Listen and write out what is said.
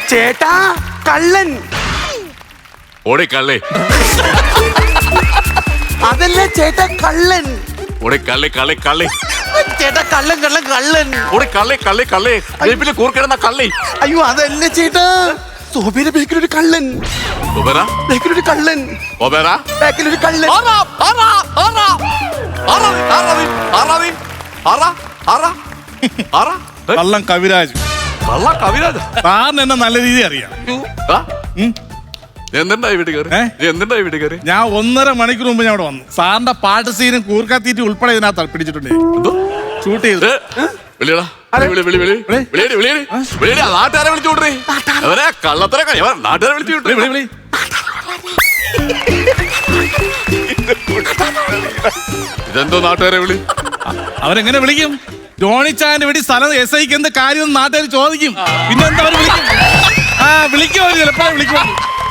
ചേട്ടാ കള്ളൻ. ഓടെ കള്ളേ. അതല്ല ചേട്ടാ കള്ളൻ. ഓടെ കള്ളേ കള്ളേ കള്ളേ. ചേട്ടാ കള്ളൻ കള്ളൻ കള്ളൻ. ഓടെ കള്ളേ കള്ളേ കള്ളേ. ജയിപ്പില് കൂർക്കിടുന്ന കള്ളേ. അയ്യോ അതല്ല ചേട്ടാ, സോബിയുടെ ബേക്കിലൊരു കള്ളൻ. ഒബേറ ബേക്കിലൊരു കള്ളൻ. ഒബേറ ബേക്കിലൊരു കള്ളൻ. കള്ളം കവിരാജ്. കവിരാജ് സാറിന് എന്നെ നല്ല രീതി അറിയാം. എന്തുണ്ടായി വീട്ടിൽ കയറി? എന്തുണ്ടായി വീട്ടിൽ കയറി? ഞാൻ 1.5 മണിക്കൂർ മുമ്പ് ഞാൻ ഇവിടെ വന്നു. സാറിന്റെ പാട്ട് സീനും കൂർക്കാത്തീറ്റ് ഉൾപ്പെടെ ഇതിനകത്ത് പിടിച്ചിട്ടുണ്ട്. ഷൂട്ട് ചെയ്ത് വിളിയടാ. നാട്ടുകാരെ വിളിച്ചു വിട്ടേ. അവരെ കള്ളത്തര നാട്ടുകാരെ വിളിച്ചു വിട്ടേ. ഇതെന്തോ നാട്ടുകാരെ വിളി? അവരെങ്ങനെ വിളിക്കും? ജോണിച്ചാന്റെ വേണ്ടി സ്ഥലം SIക്ക് എന്ത് കാര്യം നാട്ടുകാർ ചോദിക്കും. പിന്നെ എന്താ അവർ വിളിക്കും? വിളിക്കുമോ? ചിലപ്പോ വിളിക്കും.